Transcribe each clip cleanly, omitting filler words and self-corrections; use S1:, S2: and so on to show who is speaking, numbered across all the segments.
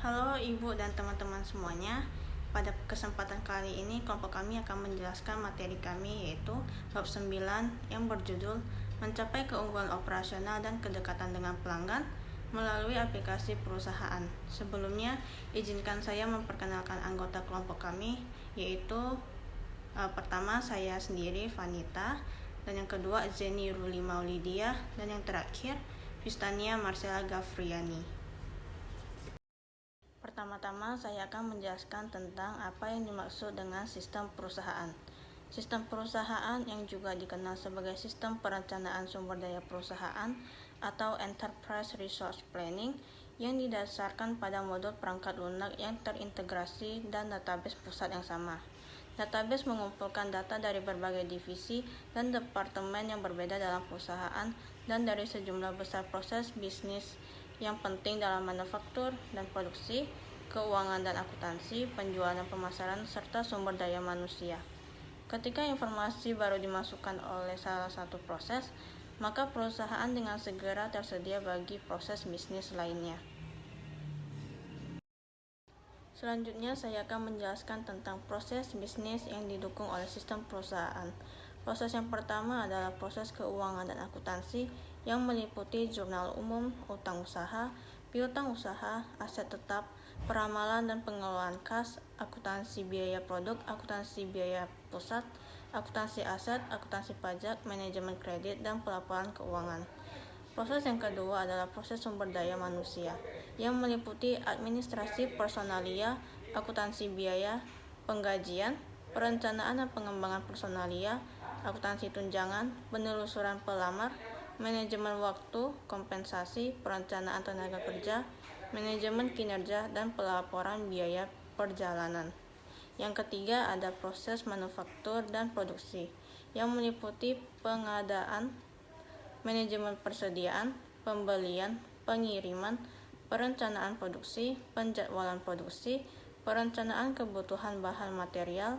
S1: Halo Ibu dan teman-teman semuanya. Pada kesempatan kali ini kelompok kami akan menjelaskan materi kami yaitu bab 9 yang berjudul Mencapai Keunggulan Operasional dan Kedekatan dengan Pelanggan melalui aplikasi perusahaan. Sebelumnya, izinkan saya memperkenalkan anggota kelompok kami yaitu pertama saya sendiri Vanita, dan yang kedua Zeni Ruli Maulidia, dan yang terakhir Vistania Marcella Gafriani. Pertama-tama saya akan menjelaskan tentang apa yang dimaksud dengan sistem perusahaan. Sistem perusahaan yang juga dikenal sebagai sistem perencanaan sumber daya perusahaan atau Enterprise Resource Planning yang didasarkan pada modul perangkat lunak yang terintegrasi dan database pusat yang sama. Database mengumpulkan data dari berbagai divisi dan departemen yang berbeda dalam perusahaan dan dari sejumlah besar proses bisnis yang penting dalam manufaktur dan produksi, keuangan dan akuntansi, penjualan dan pemasaran, serta sumber daya manusia. Ketika informasi baru dimasukkan oleh salah satu proses, maka perusahaan dengan segera tersedia bagi proses bisnis lainnya. Selanjutnya, saya akan menjelaskan tentang proses bisnis yang didukung oleh sistem perusahaan. Proses yang pertama adalah proses keuangan dan akuntansi yang meliputi jurnal umum, utang usaha, piutang usaha, aset tetap, peramalan dan pengelolaan kas, akuntansi biaya produk, akuntansi biaya pusat, akuntansi aset, akuntansi pajak, manajemen kredit, dan pelaporan keuangan. Proses yang kedua adalah proses sumber daya manusia, yang meliputi administrasi personalia, akuntansi biaya, penggajian, perencanaan dan pengembangan personalia, akuntansi tunjangan, penelusuran pelamar, manajemen waktu, kompensasi, perencanaan tenaga kerja, manajemen kinerja, dan pelaporan biaya perjalanan. Yang ketiga ada proses manufaktur dan produksi, yang meliputi pengadaan, manajemen persediaan, pembelian, pengiriman, perencanaan produksi, penjadwalan produksi, perencanaan kebutuhan bahan material,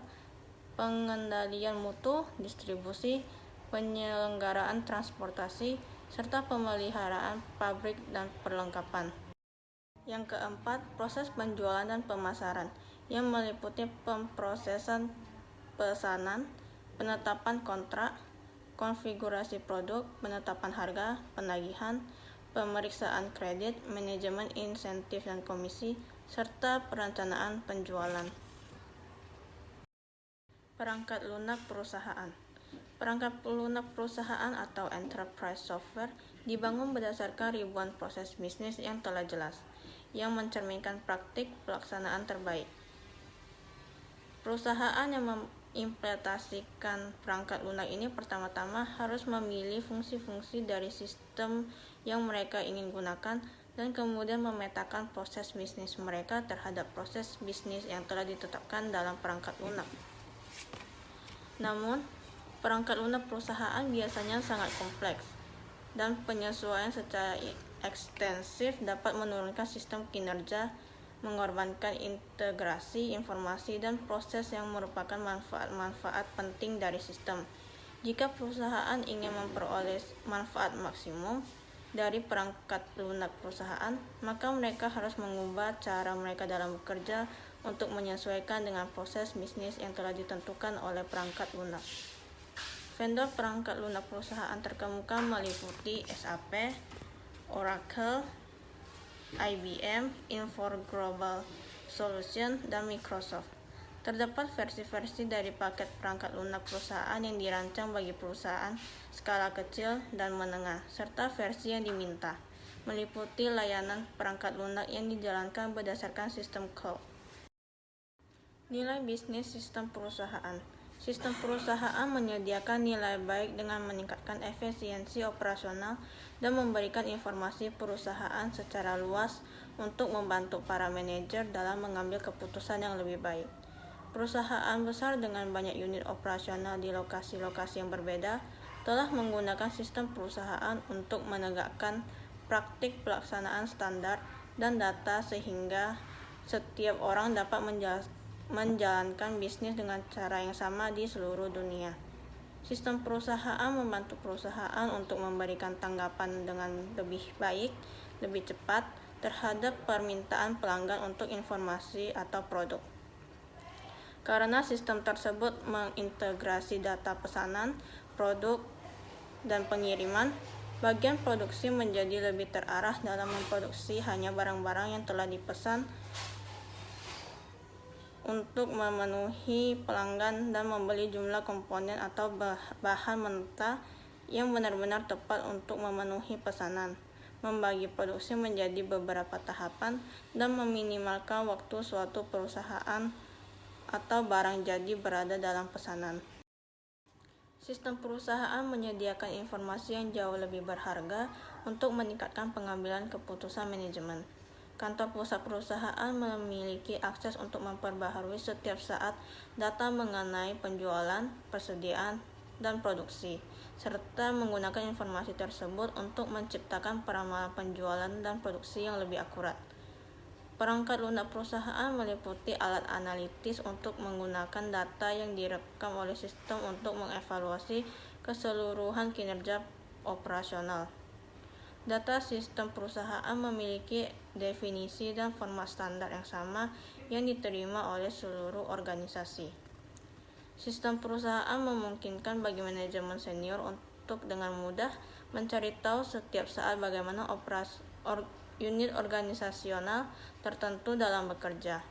S1: pengendalian mutu, distribusi, penyelenggaraan transportasi, serta pemeliharaan pabrik dan perlengkapan. Yang keempat, proses penjualan dan pemasaran, yang meliputi pemrosesan pesanan, penetapan kontrak, konfigurasi produk, penetapan harga, penagihan, pemeriksaan kredit, manajemen insentif dan komisi, serta perencanaan penjualan. Perangkat lunak perusahaan. Perangkat lunak perusahaan atau enterprise software dibangun berdasarkan ribuan proses bisnis yang telah jelas, yang mencerminkan praktik pelaksanaan terbaik. Perusahaan yang mengimplementasikan perangkat lunak ini pertama-tama harus memilih fungsi-fungsi dari sistem yang mereka ingin gunakan dan kemudian memetakan proses bisnis mereka terhadap proses bisnis yang telah ditetapkan dalam perangkat lunak. Namun, perangkat lunak perusahaan biasanya sangat kompleks, dan penyesuaian secara ekstensif dapat menurunkan sistem kinerja, mengorbankan integrasi informasi dan proses yang merupakan manfaat-manfaat penting dari sistem. Jika perusahaan ingin memperoleh manfaat maksimum dari perangkat lunak perusahaan, maka mereka harus mengubah cara mereka dalam bekerja untuk menyesuaikan dengan proses bisnis yang telah ditentukan oleh perangkat lunak. Vendor perangkat lunak perusahaan terkemuka meliputi SAP, Oracle, IBM, Infor Global Solutions, dan Microsoft. Terdapat versi-versi dari paket perangkat lunak perusahaan yang dirancang bagi perusahaan skala kecil dan menengah, serta versi yang diminta, meliputi layanan perangkat lunak yang dijalankan berdasarkan sistem cloud. Nilai bisnis sistem perusahaan. Sistem perusahaan menyediakan nilai baik dengan meningkatkan efisiensi operasional dan memberikan informasi perusahaan secara luas untuk membantu para manajer dalam mengambil keputusan yang lebih baik. Perusahaan besar dengan banyak unit operasional di lokasi-lokasi yang berbeda telah menggunakan sistem perusahaan untuk menegakkan praktik pelaksanaan standar dan data sehingga setiap orang dapat menjalankan bisnis dengan cara yang sama di seluruh dunia. Sistem perusahaan membantu perusahaan untuk memberikan tanggapan dengan lebih baik, lebih cepat, terhadap permintaan pelanggan untuk informasi atau produk. Karena sistem tersebut mengintegrasi data pesanan, produk, dan pengiriman, bagian produksi menjadi lebih terarah dalam memproduksi hanya barang-barang yang telah dipesan untuk memenuhi pelanggan dan membeli jumlah komponen atau bahan mentah yang benar-benar tepat untuk memenuhi pesanan, membagi produksi menjadi beberapa tahapan, dan meminimalkan waktu suatu perusahaan atau barang jadi berada dalam pesanan. Sistem perusahaan menyediakan informasi yang jauh lebih berharga untuk meningkatkan pengambilan keputusan manajemen. Kantor pusat perusahaan memiliki akses untuk memperbaharui setiap saat data mengenai penjualan, persediaan, dan produksi, serta menggunakan informasi tersebut untuk menciptakan peramalan penjualan dan produksi yang lebih akurat. Perangkat lunak perusahaan meliputi alat analitis untuk menggunakan data yang direkam oleh sistem untuk mengevaluasi keseluruhan kinerja operasional. Data sistem perusahaan memiliki definisi dan format standar yang sama yang diterima oleh seluruh organisasi. Sistem perusahaan memungkinkan bagi manajemen senior untuk dengan mudah mencari tahu setiap saat bagaimana unit organisasional tertentu dalam bekerja,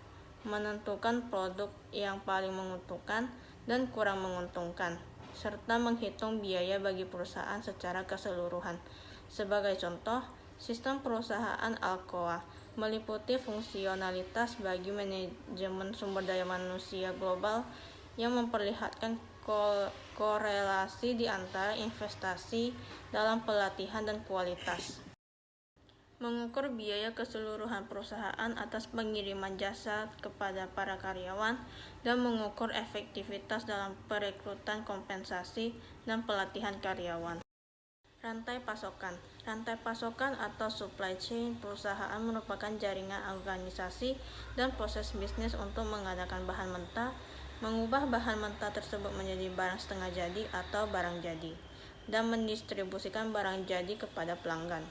S1: menentukan produk yang paling menguntungkan dan kurang menguntungkan, serta menghitung biaya bagi perusahaan secara keseluruhan. Sebagai contoh, sistem perusahaan Alcoa meliputi fungsionalitas bagi manajemen sumber daya manusia global yang memperlihatkan korelasi di antara investasi dalam pelatihan dan kualitas, mengukur biaya keseluruhan perusahaan atas pengiriman jasa kepada para karyawan, dan mengukur efektivitas dalam perekrutan, kompensasi, dan pelatihan karyawan. Rantai pasokan. Rantai pasokan atau supply chain perusahaan merupakan jaringan organisasi dan proses bisnis untuk mengadakan bahan mentah, mengubah bahan mentah tersebut menjadi barang setengah jadi atau barang jadi, dan mendistribusikan barang jadi kepada pelanggan.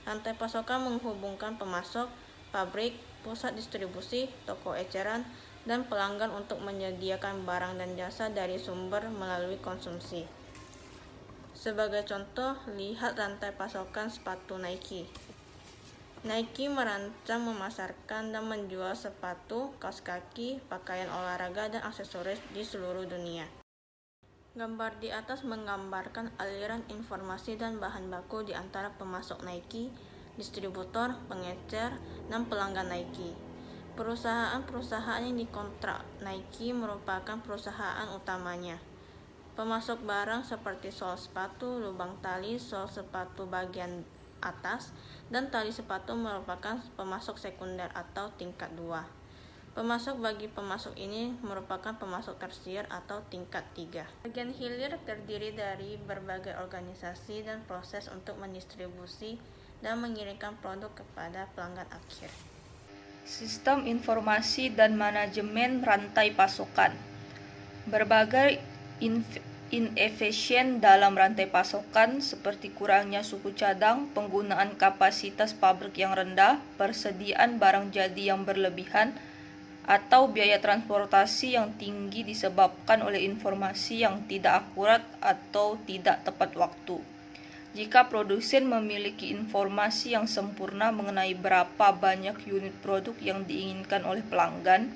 S1: Rantai pasokan menghubungkan pemasok, pabrik, pusat distribusi, toko eceran, dan pelanggan untuk menyediakan barang dan jasa dari sumber melalui konsumsi. Sebagai contoh, lihat rantai pasokan sepatu Nike. Nike merancang, memasarkan, dan menjual sepatu, kaos kaki, pakaian olahraga, dan aksesoris di seluruh dunia. Gambar di atas menggambarkan aliran informasi dan bahan baku di antara pemasok Nike, distributor, pengecer, dan pelanggan Nike. Perusahaan-perusahaan yang dikontrak Nike merupakan perusahaan utamanya. Pemasok barang seperti sol sepatu, lubang tali, sol sepatu bagian atas, dan tali sepatu merupakan pemasok sekunder atau tingkat 2. Pemasok bagi pemasok ini merupakan pemasok tersier atau tingkat 3. Bagian hilir terdiri dari berbagai organisasi dan proses untuk mendistribusi dan mengirimkan produk kepada pelanggan akhir.
S2: Sistem informasi dan manajemen rantai pasokan. Berbagai inefisien dalam rantai pasokan seperti kurangnya suku cadang, penggunaan kapasitas pabrik yang rendah, persediaan barang jadi yang berlebihan, atau biaya transportasi yang tinggi disebabkan oleh informasi yang tidak akurat atau tidak tepat waktu. Jika produsen memiliki informasi yang sempurna mengenai berapa banyak unit produk yang diinginkan oleh pelanggan,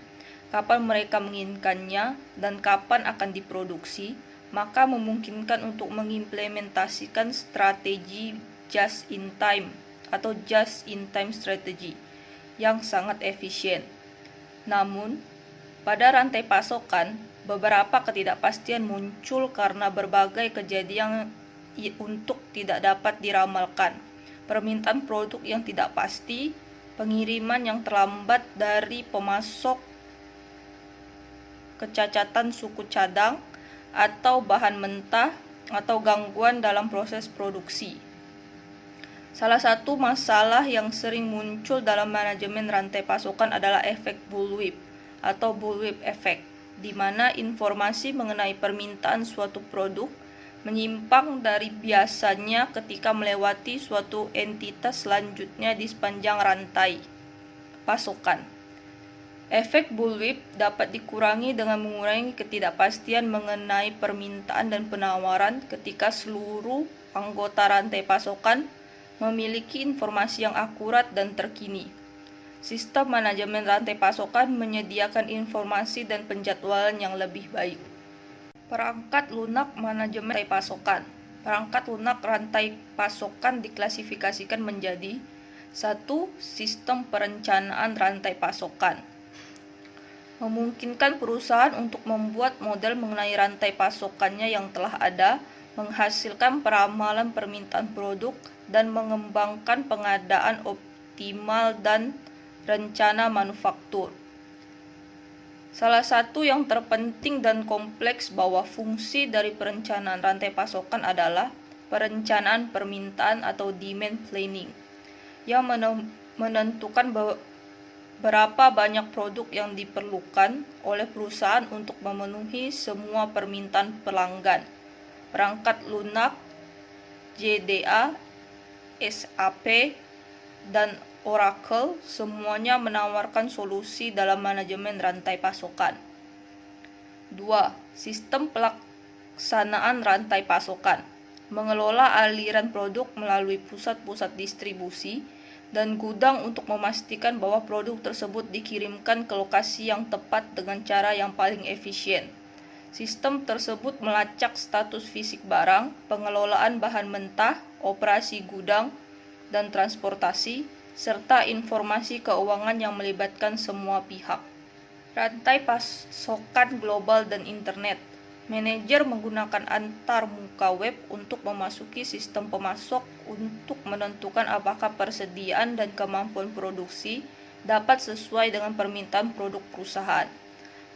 S2: kapan mereka menginginkannya, dan kapan akan diproduksi, maka memungkinkan untuk mengimplementasikan strategi just-in-time atau just-in-time strategy yang sangat efisien. Namun, pada rantai pasokan, beberapa ketidakpastian muncul karena berbagai kejadian untuk tidak dapat diramalkan, permintaan produk yang tidak pasti, pengiriman yang terlambat dari pemasok, kecacatan suku cadang atau bahan mentah, atau gangguan dalam proses produksi. Salah satu masalah yang sering muncul dalam manajemen rantai pasokan adalah efek bullwhip atau bullwhip effect, di mana informasi mengenai permintaan suatu produk menyimpang dari biasanya ketika melewati suatu entitas selanjutnya di sepanjang rantai pasokan. Efek bullwhip dapat dikurangi dengan mengurangi ketidakpastian mengenai permintaan dan penawaran ketika seluruh anggota rantai pasokan memiliki informasi yang akurat dan terkini. Sistem manajemen rantai pasokan menyediakan informasi dan penjadwalan yang lebih baik. Perangkat lunak manajemen rantai pasokan. Perangkat lunak rantai pasokan diklasifikasikan menjadi 1. Sistem perencanaan rantai pasokan. Memungkinkan perusahaan untuk membuat model mengenai rantai pasokannya yang telah ada, menghasilkan peramalan permintaan produk, dan mengembangkan pengadaan optimal dan rencana manufaktur. Salah satu yang terpenting dan kompleks bahwa fungsi dari perencanaan rantai pasokan adalah perencanaan permintaan atau demand planning, yang menentukan berapa banyak produk yang diperlukan oleh perusahaan untuk memenuhi semua permintaan pelanggan. Perangkat lunak, JDA, SAP, dan Oracle semuanya menawarkan solusi dalam manajemen rantai pasokan. 2. Sistem pelaksanaan rantai pasokan. Mengelola aliran produk melalui pusat-pusat distribusi dan gudang untuk memastikan bahwa produk tersebut dikirimkan ke lokasi yang tepat dengan cara yang paling efisien. Sistem tersebut melacak status fisik barang, pengelolaan bahan mentah, operasi gudang dan transportasi, serta informasi keuangan yang melibatkan semua pihak. Rantai pasokan global dan internet. Manajer menggunakan antar muka web untuk memasuki sistem pemasok untuk menentukan apakah persediaan dan kemampuan produksi dapat sesuai dengan permintaan produk perusahaan.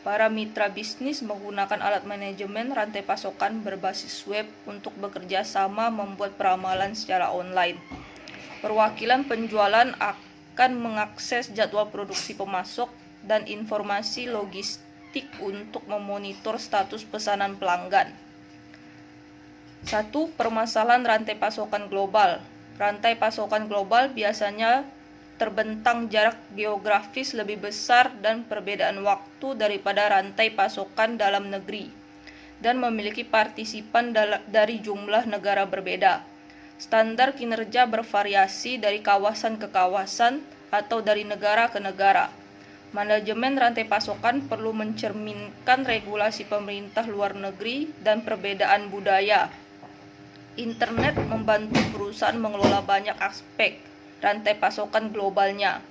S2: Para mitra bisnis menggunakan alat manajemen rantai pasokan berbasis web untuk bekerja sama membuat peramalan secara online. Perwakilan penjualan akan mengakses jadwal produksi pemasok dan informasi logistik untuk memonitor status pesanan pelanggan. 1. Permasalahan rantai pasokan global. Rantai pasokan global biasanya terbentang jarak geografis lebih besar dan perbedaan waktu daripada rantai pasokan dalam negeri, dan memiliki partisipan dari jumlah negara berbeda. Standar kinerja bervariasi dari kawasan ke kawasan atau dari negara ke negara. Manajemen rantai pasokan perlu mencerminkan regulasi pemerintah luar negeri dan perbedaan budaya. Internet membantu perusahaan mengelola banyak aspek rantai pasokan globalnya,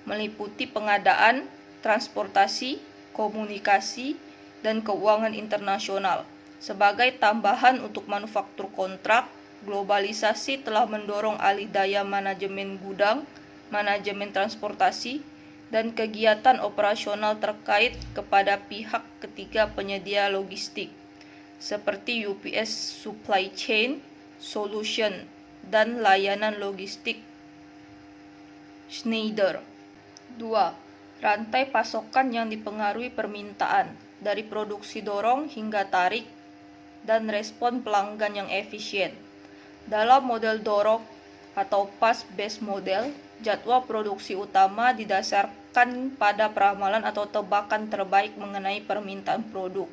S2: meliputi pengadaan, transportasi, komunikasi, dan keuangan internasional. Sebagai tambahan untuk manufaktur kontrak, globalisasi telah mendorong alih daya manajemen gudang, manajemen transportasi, dan kegiatan operasional terkait kepada pihak ketiga penyedia logistik, seperti UPS Supply Chain Solution dan layanan logistik Schneider. 2. Rantai pasokan yang dipengaruhi permintaan, dari produksi dorong hingga tarik, dan respon pelanggan yang efisien. Dalam model dorong atau path-based model, jadwal produksi utama didasarkan pada peramalan atau tebakan terbaik mengenai permintaan produk,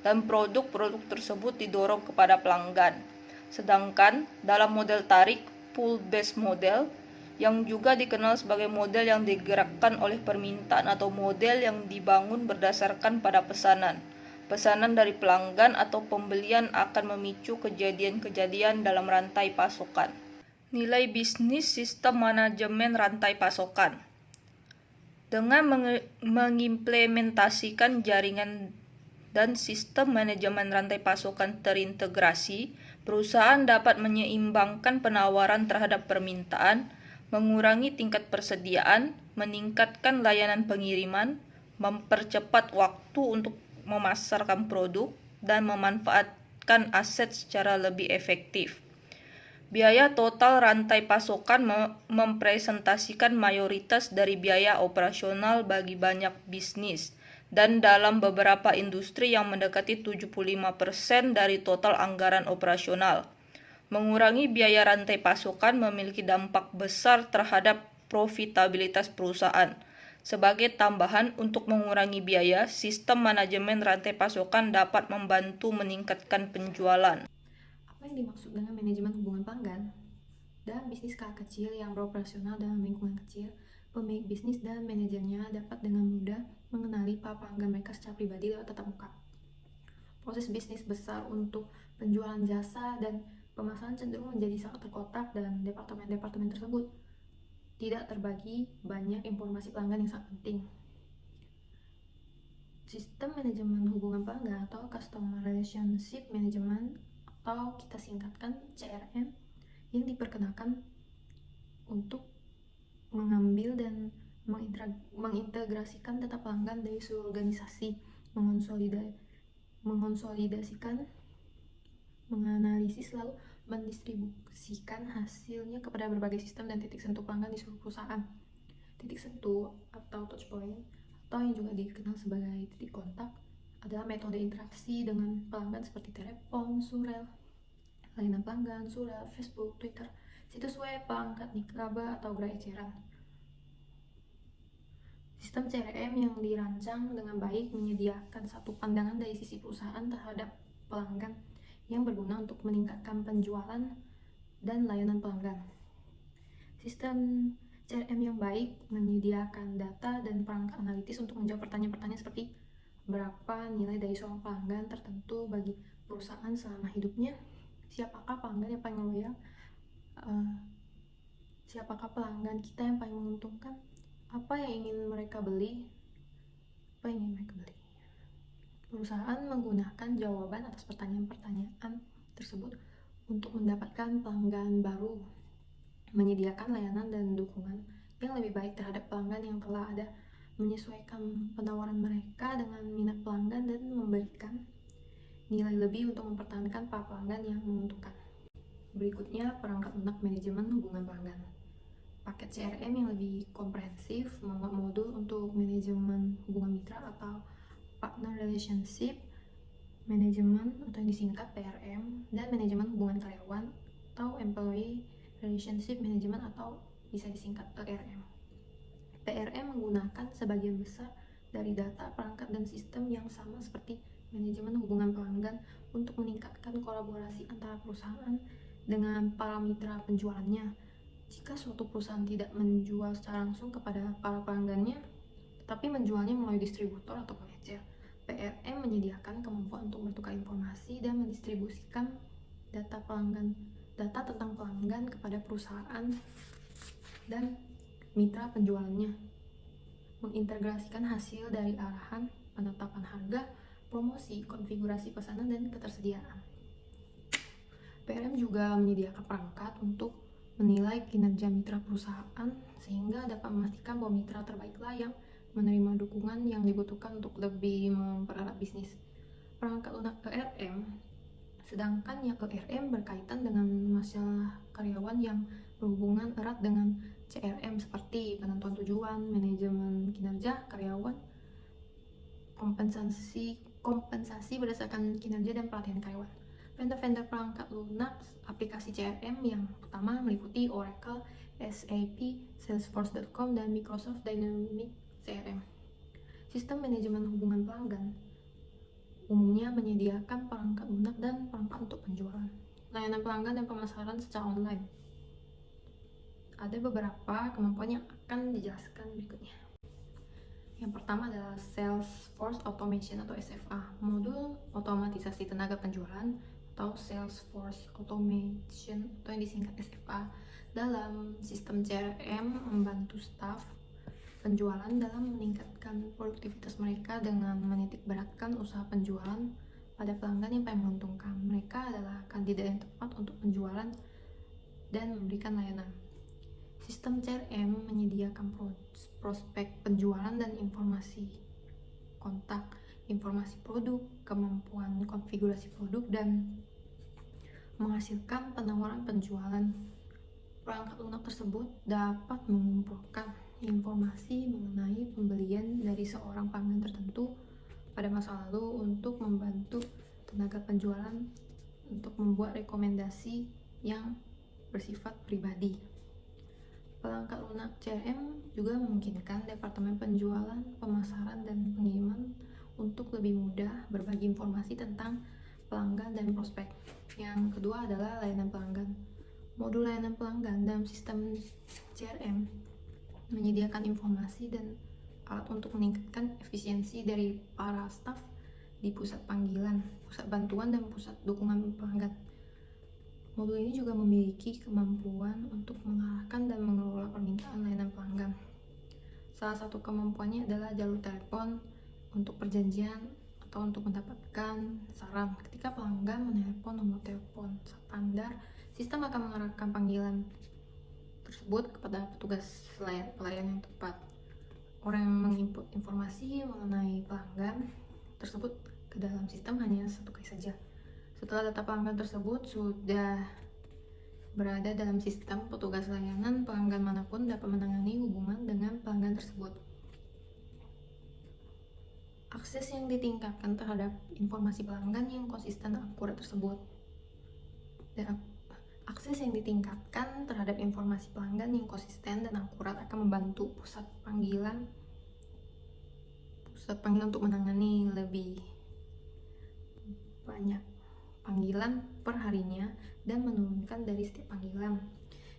S2: dan produk-produk tersebut didorong kepada pelanggan. Sedangkan dalam model tarik, pull-based model, yang juga dikenal sebagai model yang digerakkan oleh permintaan atau model yang dibangun berdasarkan pada pesanan dari pelanggan atau pembelian akan memicu kejadian-kejadian dalam rantai pasokan. Nilai bisnis sistem manajemen rantai pasokan. Dengan mengimplementasikan jaringan dan sistem manajemen rantai pasokan terintegrasi, perusahaan dapat menyeimbangkan penawaran terhadap permintaan, mengurangi tingkat persediaan, meningkatkan layanan pengiriman, mempercepat waktu untuk memasarkan produk, dan memanfaatkan aset secara lebih efektif. Biaya total rantai pasokan mempresentasikan mayoritas dari biaya operasional bagi banyak bisnis, dan dalam beberapa industri yang mendekati 75% dari total anggaran operasional. Mengurangi biaya rantai pasokan memiliki dampak besar terhadap profitabilitas perusahaan. Sebagai tambahan, untuk mengurangi biaya, sistem manajemen rantai pasokan dapat membantu meningkatkan penjualan.
S3: Apa yang dimaksud dengan manajemen hubungan pelanggan? Dalam bisnis skala kecil yang beroperasional dalam lingkungan kecil, pemilik bisnis dan manajernya dapat dengan mudah mengenali para pelanggan mereka secara pribadi lewat tatap muka. Proses bisnis besar untuk penjualan jasa dan pemasaran cenderung menjadi sangat terkotak, dan departemen-departemen tersebut tidak terbagi banyak informasi pelanggan yang sangat penting. Sistem manajemen hubungan pelanggan atau Customer Relationship Management, atau kita singkatkan CRM, yang diperkenalkan untuk mengambil dan mengintegrasikan data pelanggan dari seluruh organisasi, mengonsolidasikan, menganalisis, lalu mendistribusikan hasilnya kepada berbagai sistem dan titik sentuh pelanggan di seluruh perusahaan. Titik sentuh atau touch point, atau yang juga dikenal sebagai titik kontak, adalah metode interaksi dengan pelanggan seperti telepon, surel, layanan pelanggan, surat, Facebook, Twitter, situs web, perangkat niraba, atau gerai eceran. Sistem CRM yang dirancang dengan baik menyediakan satu pandangan dari sisi perusahaan terhadap pelanggan yang berguna untuk meningkatkan penjualan dan layanan pelanggan. Sistem CRM yang baik menyediakan data dan perangkat analitis untuk menjawab pertanyaan-pertanyaan seperti berapa nilai dari seorang pelanggan tertentu bagi perusahaan selama hidupnya, siapakah pelanggan yang paling loyal, siapakah pelanggan kita yang paling menguntungkan, apa yang ingin mereka beli. Perusahaan menggunakan jawaban atas pertanyaan-pertanyaan tersebut untuk mendapatkan pelanggan baru, menyediakan layanan dan dukungan yang lebih baik terhadap pelanggan yang telah ada, menyesuaikan penawaran mereka dengan minat pelanggan, dan memberikan nilai lebih untuk mempertahankan para pelanggan yang menguntungkan. Berikutnya, perangkat lunak manajemen hubungan pelanggan. Paket CRM yang lebih komprehensif memuat modul untuk manajemen hubungan mitra atau Partner Relationship Management, atau yang disingkat PRM, dan manajemen hubungan karyawan atau Employee Relationship Management, atau bisa disingkat ERM. PRM menggunakan sebagian besar dari data, perangkat, dan sistem yang sama seperti manajemen hubungan pelanggan untuk meningkatkan kolaborasi antara perusahaan dengan para mitra penjualannya. Jika suatu perusahaan tidak menjual secara langsung kepada para pelanggannya, tetapi menjualnya melalui distributor atau pengecer, PRM menyediakan kemampuan untuk bertukar informasi dan mendistribusikan data tentang pelanggan kepada perusahaan dan mitra penjualannya, mengintegrasikan hasil dari arahan, penetapan harga, promosi, konfigurasi pesanan, dan ketersediaan. PRM juga menyediakan perangkat untuk menilai kinerja mitra perusahaan sehingga dapat memastikan bahwa mitra terbaiklah yang menerima dukungan yang dibutuhkan untuk lebih mempererat bisnis. Perangkat lunak ERM, sedangkan yang ERM berkaitan dengan masalah karyawan yang berhubungan erat dengan CRM seperti penentuan tujuan, manajemen kinerja karyawan, kompensasi berdasarkan kinerja, dan pelatihan karyawan. Vendor-vendor perangkat lunak aplikasi CRM yang pertama meliputi Oracle, SAP, Salesforce.com, dan Microsoft Dynamics CRM. Sistem manajemen hubungan pelanggan umumnya menyediakan perangkat lunak dan perangkat untuk penjualan, layanan pelanggan, dan pemasaran secara online. Ada beberapa kemampuan yang akan dijelaskan berikutnya. Yang pertama adalah Salesforce Automation atau SFA, modul otomatisasi tenaga penjualan atau Salesforce Automation, atau yang disingkat SFA, dalam sistem CRM membantu staf penjualan dalam meningkatkan produktivitas mereka dengan menitikberatkan usaha penjualan pada pelanggan yang paling menguntungkan. Mereka adalah kandidat yang tepat untuk penjualan dan memberikan layanan. Sistem CRM menyediakan prospek penjualan dan informasi kontak, informasi produk, kemampuan konfigurasi produk, dan menghasilkan penawaran penjualan. Perangkat lunak tersebut dapat mengumpulkan informasi mengenai pembelian dari dari seorang pelanggan tertentu pada masa lalu untuk membantu tenaga penjualan untuk membuat rekomendasi yang bersifat pribadi. Perangkat lunak CRM juga memungkinkan departemen penjualan, pemasaran, dan pengiriman untuk lebih mudah berbagi informasi tentang pelanggan dan prospek. Yang kedua adalah layanan pelanggan. Modul layanan pelanggan dalam sistem CRM menyediakan informasi dan alat untuk meningkatkan efisiensi dari para staf di pusat panggilan, pusat bantuan, dan pusat dukungan pelanggan. Modul ini juga memiliki kemampuan untuk mengarahkan dan mengelola permintaan layanan pelanggan. Salah satu kemampuannya adalah jalur telepon untuk perjanjian atau untuk mendapatkan saran. Ketika pelanggan menelepon nomor telepon standar, sistem akan mengarahkan panggilan tersebut kepada petugas pelayan yang tepat. Orang yang menginput informasi mengenai pelanggan tersebut ke dalam sistem hanya satu kali saja. Setelah data pelanggan tersebut sudah berada dalam sistem, petugas layanan pelanggan manapun dapat menangani hubungan dengan pelanggan tersebut. Akses yang ditingkatkan terhadap informasi pelanggan yang konsisten dan akurat tersebut. Akses yang ditingkatkan terhadap informasi pelanggan yang konsisten dan akurat akan membantu pusat panggilan untuk menangani lebih banyak panggilan per harinya dan menurunkan dari setiap panggilan.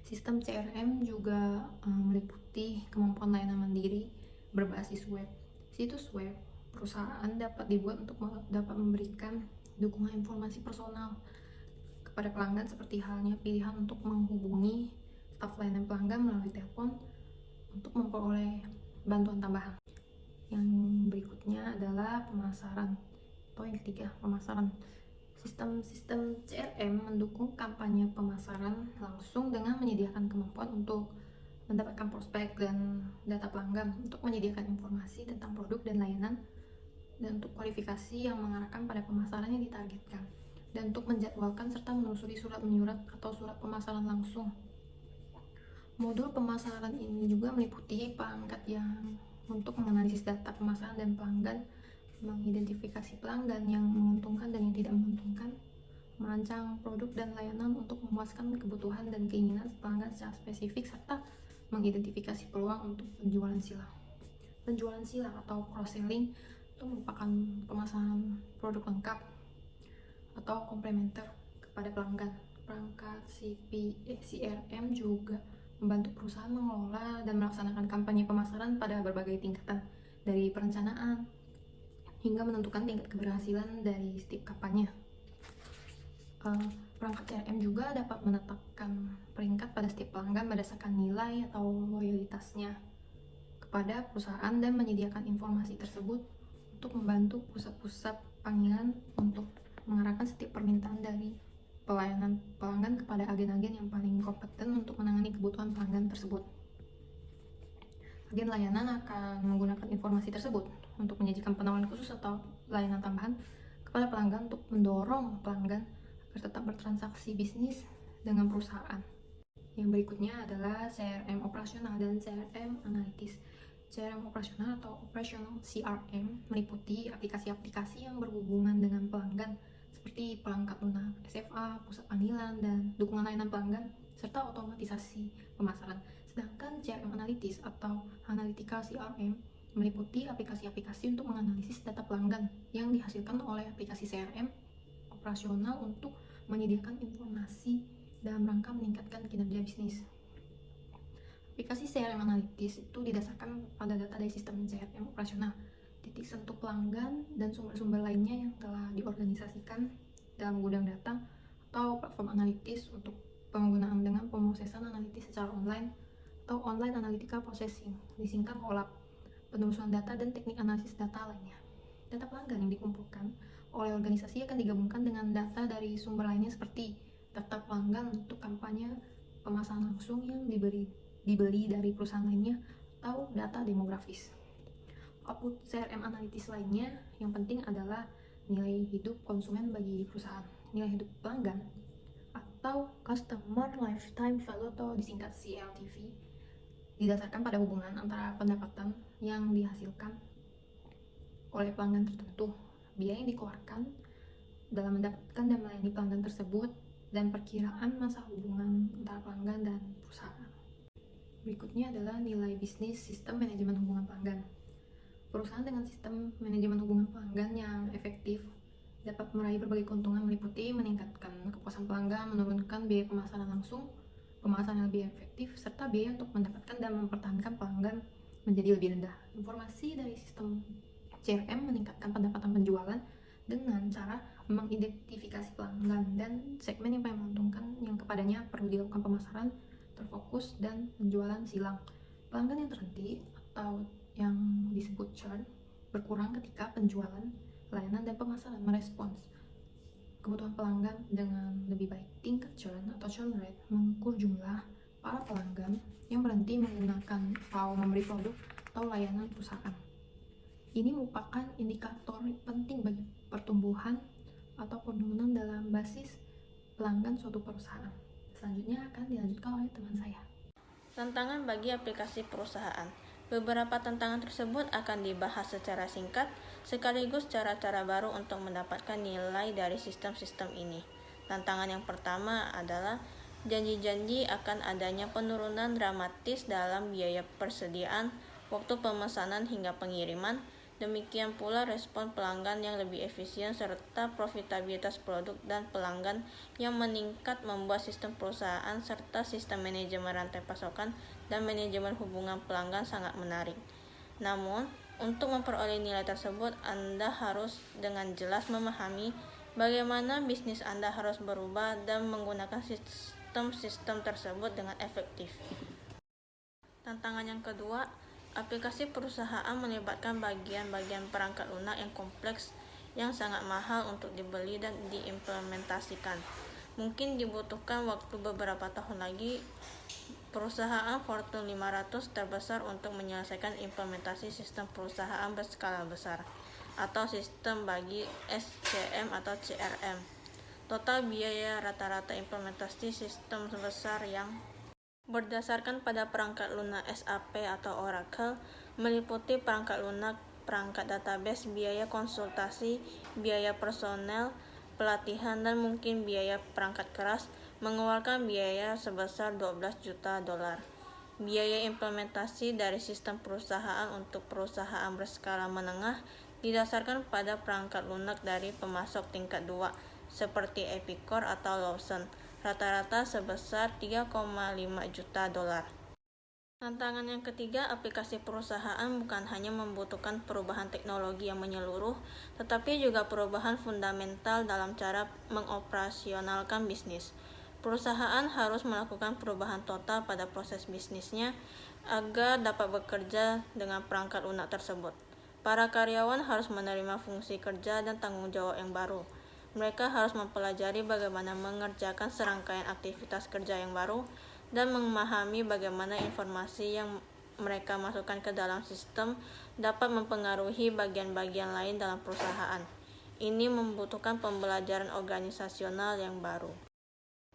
S3: Sistem CRM juga meliputi kemampuan layanan mandiri berbasis web. Situs web perusahaan dapat dibuat untuk dapat memberikan dukungan informasi personal kepada pelanggan, seperti halnya pilihan untuk menghubungi staf layanan pelanggan melalui telepon untuk memperoleh bantuan tambahan. Yang berikutnya adalah pemasaran, atau yang ketiga, pemasaran. Sistem CRM mendukung kampanye pemasaran langsung dengan menyediakan kemampuan untuk mendapatkan prospek dan data pelanggan, untuk menyediakan informasi tentang produk dan layanan, dan untuk kualifikasi yang mengarahkan pada pemasaran yang ditargetkan, dan untuk menjadwalkan serta menelusuri surat menyurat atau surat pemasaran langsung. Modul pemasaran ini juga meliputi perangkat yang untuk menganalisis data pemasaran dan pelanggan, mengidentifikasi pelanggan yang menguntungkan dan yang tidak menguntungkan, merancang produk dan layanan untuk memuaskan kebutuhan dan keinginan pelanggan secara spesifik, serta mengidentifikasi peluang untuk penjualan silang. Penjualan silang atau cross-selling itu merupakan pemasaran produk lengkap atau komplementer kepada pelanggan. Perangkat CRM juga membantu perusahaan mengelola dan melaksanakan kampanye pemasaran pada berbagai tingkatan, dari perencanaan hingga menentukan tingkat keberhasilan dari setiap kampanye. Perangkat CRM juga dapat menetapkan peringkat pada setiap pelanggan berdasarkan nilai atau loyalitasnya kepada perusahaan dan menyediakan informasi tersebut untuk membantu pusat-pusat panggilan untuk mengarahkan setiap permintaan dari pelayanan pelanggan kepada agen-agen yang paling kompeten untuk menangani kebutuhan pelanggan tersebut. Agen layanan akan menggunakan informasi tersebut untuk menyajikan penawaran khusus atau layanan tambahan kepada pelanggan untuk mendorong pelanggan agar tetap bertransaksi bisnis dengan perusahaan. Yang berikutnya adalah CRM operasional dan CRM analitis. CRM operasional atau operational CRM meliputi aplikasi-aplikasi yang berhubungan dengan pelanggan seperti perangkat lunak SFA, pusat panggilan, dan dukungan layanan pelanggan, serta otomatisasi pemasaran. Sedangkan CRM analitis atau analytical CRM meliputi aplikasi-aplikasi untuk menganalisis data pelanggan yang dihasilkan oleh aplikasi CRM operasional untuk menyediakan informasi dalam rangka meningkatkan kinerja bisnis. Aplikasi CRM analitis itu didasarkan pada data dari sistem CRM operasional, titik sentuh pelanggan, dan sumber-sumber lainnya yang telah diorganisasikan dalam gudang data atau platform analitis untuk penggunaan dengan pemrosesan analitis secara online atau online analytical processing, disingkat OLAP, penelusuran data dan teknik analisis data lainnya. Data pelanggan yang dikumpulkan oleh organisasi akan digabungkan dengan data dari sumber lainnya seperti daftar pelanggan untuk kampanye pemasaran langsung yang dibeli dari perusahaan lainnya atau data demografis. Output CRM analitis lainnya yang penting adalah nilai hidup konsumen bagi perusahaan, nilai hidup pelanggan atau Customer Lifetime Value atau disingkat CLTV, didasarkan pada hubungan antara pendapatan yang dihasilkan oleh pelanggan tertentu, biaya yang dikeluarkan dalam mendapatkan dan melayani pelanggan tersebut, dan perkiraan masa hubungan antara pelanggan dan perusahaan. Berikutnya adalah nilai bisnis sistem manajemen hubungan pelanggan. Perusahaan dengan sistem manajemen hubungan pelanggan yang efektif dapat meraih berbagai keuntungan meliputi meningkatkan kepuasan pelanggan, menurunkan biaya pemasaran langsung, pemasaran yang lebih efektif, serta biaya untuk mendapatkan dan mempertahankan pelanggan menjadi lebih rendah. Informasi dari sistem CRM meningkatkan pendapatan penjualan dengan cara mengidentifikasi pelanggan dan segmen yang paling menguntungkan yang kepadanya perlu dilakukan pemasaran terfokus dan penjualan silang. Pelanggan yang terhenti atau yang disebut churn berkurang ketika penjualan, layanan, dan pemasaran merespons kebutuhan pelanggan dengan lebih baik. Tingkat churn atau churn rate mengukur jumlah para pelanggan yang berhenti menggunakan atau memberi produk atau layanan perusahaan. Ini merupakan indikator penting bagi pertumbuhan atau penurunan dalam basis pelanggan suatu perusahaan. Selanjutnya akan dilanjutkan oleh teman saya.
S1: Tantangan bagi aplikasi perusahaan. Beberapa tantangan tersebut akan dibahas secara singkat, sekaligus cara-cara baru untuk mendapatkan nilai dari sistem-sistem ini. Tantangan yang pertama adalah janji-janji akan adanya penurunan dramatis dalam biaya persediaan, waktu pemesanan hingga pengiriman. Demikian pula respon pelanggan yang lebih efisien serta profitabilitas produk dan pelanggan yang meningkat membuat sistem perusahaan serta sistem manajemen rantai pasokan dan manajemen hubungan pelanggan sangat menarik. Namun, untuk memperoleh nilai tersebut, Anda harus dengan jelas memahami bagaimana bisnis Anda harus berubah dan menggunakan sistem-sistem tersebut dengan efektif. Tantangan yang kedua, aplikasi perusahaan melibatkan bagian-bagian perangkat lunak yang kompleks yang sangat mahal untuk dibeli dan diimplementasikan. Mungkin dibutuhkan waktu beberapa tahun lagi. Perusahaan Fortune 500 terbesar untuk menyelesaikan implementasi sistem perusahaan berskala besar atau sistem bagi SCM atau CRM. Total biaya rata-rata implementasi sistem sebesar yang berdasarkan pada perangkat lunak SAP atau Oracle meliputi perangkat lunak, perangkat database, biaya konsultasi, biaya personel, pelatihan, dan mungkin biaya perangkat keras, mengeluarkan biaya sebesar $12 juta. Biaya implementasi dari sistem perusahaan untuk perusahaan berskala menengah didasarkan pada perangkat lunak dari pemasok tingkat 2 seperti Epicor atau Lawson, rata-rata sebesar $3,5 juta. Tantangan yang ketiga, aplikasi perusahaan bukan hanya membutuhkan perubahan teknologi yang menyeluruh, tetapi juga perubahan fundamental dalam cara mengoperasionalkan bisnis. Perusahaan harus melakukan perubahan total pada proses bisnisnya agar dapat bekerja dengan perangkat lunak tersebut. Para karyawan harus menerima fungsi kerja dan tanggung jawab yang baru. Mereka harus mempelajari bagaimana mengerjakan serangkaian aktivitas kerja yang baru dan memahami bagaimana informasi yang mereka masukkan ke dalam sistem dapat mempengaruhi bagian-bagian lain dalam perusahaan. Ini membutuhkan pembelajaran organisasional yang baru.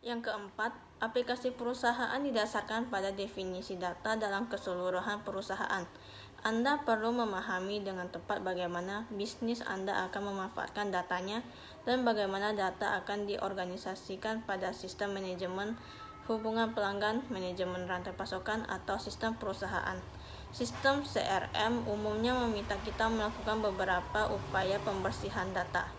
S1: Yang keempat, aplikasi perusahaan didasarkan pada definisi data dalam keseluruhan perusahaan. Anda perlu memahami dengan tepat bagaimana bisnis Anda akan memanfaatkan datanya dan bagaimana data akan diorganisasikan pada sistem manajemen hubungan pelanggan, manajemen rantai pasokan, atau sistem perusahaan. Sistem CRM umumnya meminta kita melakukan beberapa upaya pembersihan data.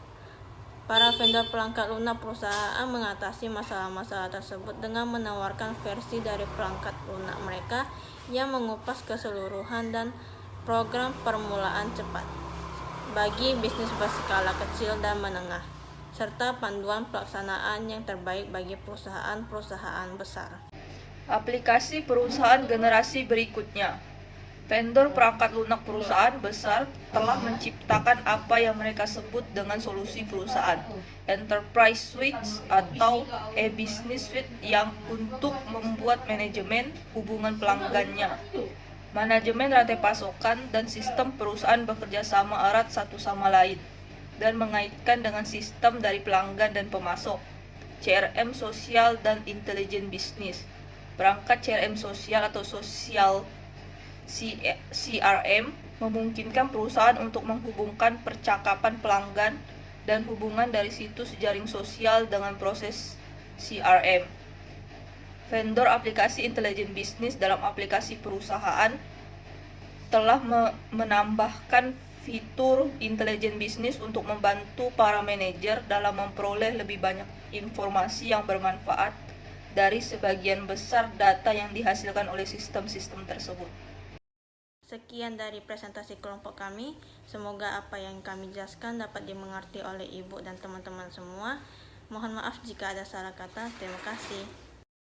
S1: Para vendor perangkat lunak perusahaan mengatasi masalah-masalah tersebut dengan menawarkan versi dari perangkat lunak mereka yang mengupas keseluruhan dan program permulaan cepat bagi bisnis berskala kecil dan menengah, serta panduan pelaksanaan yang terbaik bagi perusahaan-perusahaan besar.
S2: Aplikasi perusahaan generasi berikutnya. Vendor perangkat lunak perusahaan besar telah menciptakan apa yang mereka sebut dengan solusi perusahaan Enterprise Suite atau e-business suite yang untuk membuat manajemen hubungan pelanggannya, manajemen rantai pasokan, dan sistem perusahaan bekerja sama erat satu sama lain dan mengaitkan dengan sistem dari pelanggan dan pemasok, CRM sosial dan intelijen bisnis. Perangkat CRM sosial atau CRM memungkinkan perusahaan untuk menghubungkan percakapan pelanggan dan hubungan dari situs jaring sosial dengan proses CRM. Vendor aplikasi intelijen bisnis dalam aplikasi perusahaan telah menambahkan fitur intelijen bisnis untuk membantu para manajer dalam memperoleh lebih banyak informasi yang bermanfaat dari sebagian besar data yang dihasilkan oleh sistem-sistem tersebut.
S1: Sekian dari presentasi kelompok kami. Semoga apa yang kami jelaskan dapat dimengerti oleh Ibu dan teman-teman semua. Mohon maaf jika ada salah kata. Terima kasih.